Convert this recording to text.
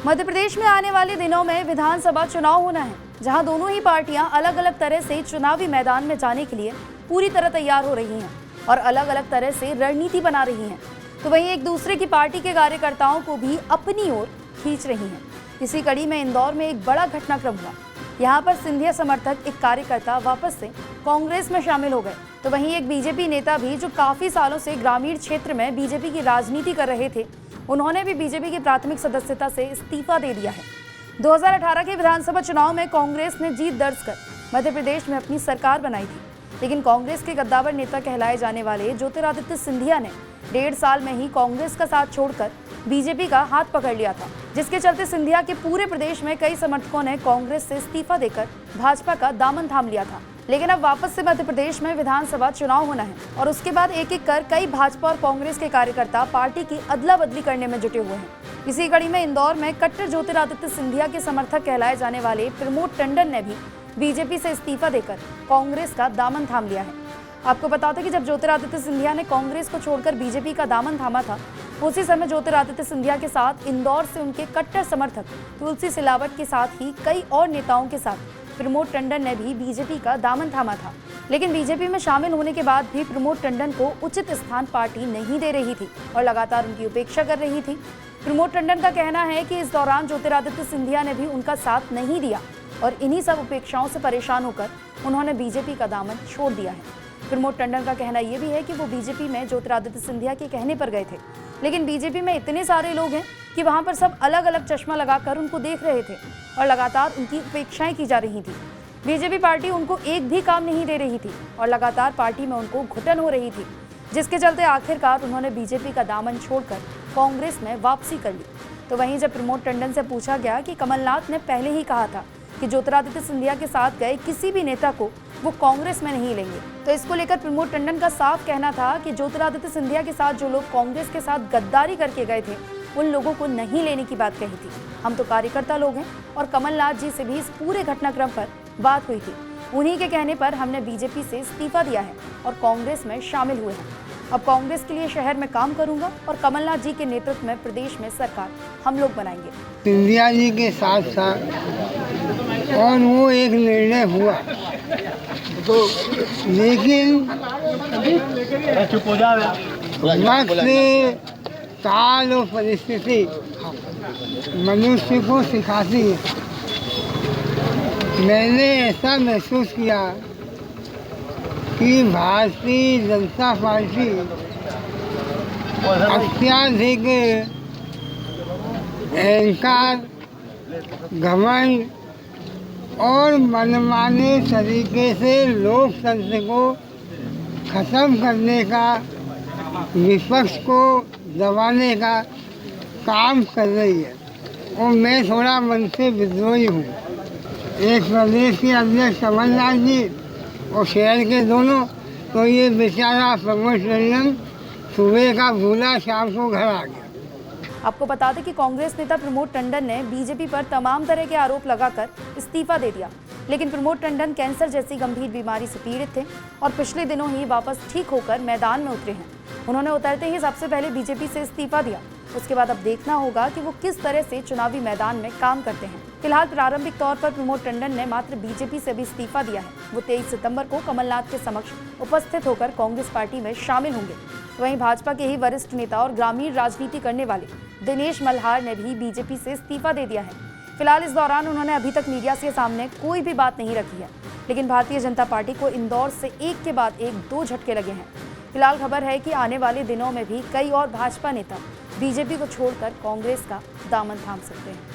मध्य प्रदेश में आने वाले दिनों में विधानसभा चुनाव होना है, जहां दोनों ही पार्टियां अलग अलग तरह से चुनावी मैदान में जाने के लिए पूरी तरह तैयार हो रही हैं और अलग अलग तरह से रणनीति बना रही हैं। तो वहीं एक दूसरे की पार्टी के कार्यकर्ताओं को भी अपनी ओर खींच रही हैं। इसी कड़ी में इंदौर में एक बड़ा घटनाक्रम हुआ। यहाँ पर सिंधिया समर्थक एक कार्यकर्ता वापस से कांग्रेस में शामिल हो गए। तो वहीं एक बीजेपी नेता भी, जो काफी सालों से ग्रामीण क्षेत्र में बीजेपी की राजनीति कर रहे थे, उन्होंने भी बीजेपी की प्राथमिक सदस्यता से इस्तीफा दे दिया है। 2018 के विधानसभा चुनाव में कांग्रेस ने जीत दर्ज कर मध्य प्रदेश में अपनी सरकार बनाई थी, लेकिन कांग्रेस के गद्दावर नेता कहलाए जाने वाले ज्योतिरादित्य सिंधिया ने 1.5 साल में ही कांग्रेस का साथ छोड़कर बीजेपी का हाथ पकड़ लिया था, जिसके चलते सिंधिया के पूरे प्रदेश में कई समर्थकों ने कांग्रेस से इस्तीफा देकर भाजपा का दामन थाम लिया था। लेकिन अब वापस से मध्य प्रदेश में विधानसभा चुनाव होना है और उसके बाद एक एक कर कई भाजपा और कांग्रेस के कार्यकर्ता पार्टी की अदला बदली करने में जुटे हुए हैं। इसी कड़ी में इंदौर में कट्टर ज्योतिरादित्य सिंधिया के समर्थक कहलाए जाने वाले प्रमोद टंडन ने भी बीजेपी से इस्तीफा देकर कांग्रेस का दामन थाम लिया है। आपको बता दें कि जब ज्योतिरादित्य सिंधिया ने कांग्रेस को छोड़कर बीजेपी का दामन थामा था, उसी समय ज्योतिरादित्य सिंधिया के साथ इंदौर से उनके कट्टर समर्थक तुलसी सिलावट के साथ ही कई और नेताओं के साथ प्रमोद टंडन ने भी बीजेपी का दामन थामा था। लेकिन बीजेपी में शामिल होने के बाद भी प्रमोद टंडन को उचित स्थान पार्टी नहीं दे रही थी और लगातार उनकी उपेक्षा कर रही थी। प्रमोद टंडन का कहना है कि इस दौरान ज्योतिरादित्य सिंधिया ने भी उनका साथ नहीं दिया और इन्हीं सब उपेक्षाओं से परेशान होकर उन्होंने बीजेपी का दामन छोड़ दिया है। प्रमोद टंडन का कहना यह भी है कि वो बीजेपी में ज्योतिरादित्य सिंधिया के कहने पर गए थे, लेकिन बीजेपी में इतने सारे लोग हैं कि वहां पर सब अलग अलग चश्मा लगाकर उनको देख रहे थे और लगातार उनकी उपेक्षाएं की जा रही थी। बीजेपी पार्टी उनको एक भी काम नहीं दे रही थी और लगातार पार्टी में उनको घुटन हो रही थी, जिसके चलते आखिरकार उन्होंने बीजेपी का दामन छोड़कर कांग्रेस में वापसी कर ली। तो वहीं जब प्रमोद टंडन से पूछा गया कि कमलनाथ ने पहले ही कहा था कि ज्योतिरादित्य सिंधिया के साथ गए किसी भी नेता को वो कांग्रेस में नहीं लेंगे, तो इसको लेकर प्रमोद टंडन का साफ कहना था कि ज्योतिरादित्य सिंधिया के साथ जो लोग कांग्रेस के साथ गद्दारी करके गए थे, उन लोगों को नहीं लेने की बात कही थी। हम तो कार्यकर्ता लोग हैं और कमलनाथ जी से भी इस पूरे घटनाक्रम पर बात हुई थी। उन्हीं के कहने पर हमने बीजेपी से इस्तीफा दिया है और कांग्रेस में शामिल हुए हैं। अब कांग्रेस के लिए शहर में काम करूंगा और कमलनाथ जी के नेतृत्व में प्रदेश में सरकार हम लोग बनाएंगे। सिंधिया जी के साथ साथ और वो एक निर्णय हुआ, लेकिन वक्त, काल और परिस्थिति मनुष्य को सिखाती है। मैंने ऐसा महसूस किया कि भारतीय जनता पार्टी अत्याधिक अहंकार, घमंड और मनमाने तरीके से लोकतंत्र को खत्म करने का, विपक्ष को दबाने का काम कर रही है और मैं थोड़ा मन से विद्रोही हूँ। एक प्रदेश के अध्यक्ष कमलनाथ जी और शहर के दोनों, तो ये बेचारा प्रमोद टंडन सुबह का भूला शाम को घर आ गया। आपको बता दें कि कांग्रेस नेता प्रमोद टंडन ने बीजेपी पर तमाम तरह के आरोप लगाकर इस्तीफा दे दिया, लेकिन प्रमोद टंडन कैंसर जैसी गंभीर बीमारी से पीड़ित थे और पिछले दिनों ही वापस ठीक होकर मैदान में उतरे हैं। उन्होंने उतरते ही सबसे पहले बीजेपी से इस्तीफा दिया। उसके बाद अब देखना होगा कि वो किस तरह से चुनावी मैदान में काम करते हैं। फिलहाल प्रारंभिक तौर पर प्रमोद टंडन ने मात्र बीजेपी से भी इस्तीफा दिया है। वो 23 सितंबर को कमलनाथ के समक्ष उपस्थित होकर कांग्रेस पार्टी में शामिल होंगे। वहीं भाजपा के ही वरिष्ठ नेता और ग्रामीण राजनीति करने वाले दिनेश मल्हार ने भी बीजेपी से इस्तीफा दे दिया है। फिलहाल इस दौरान उन्होंने अभी तक मीडिया के सामने कोई भी बात नहीं रखी है, लेकिन भारतीय जनता पार्टी को इंदौर से एक के बाद एक 2 झटके लगे हैं। फिलहाल खबर है कि आने वाले दिनों में भी कई और भाजपा नेता बीजेपी को छोड़कर कांग्रेस का दामन थाम सकते हैं।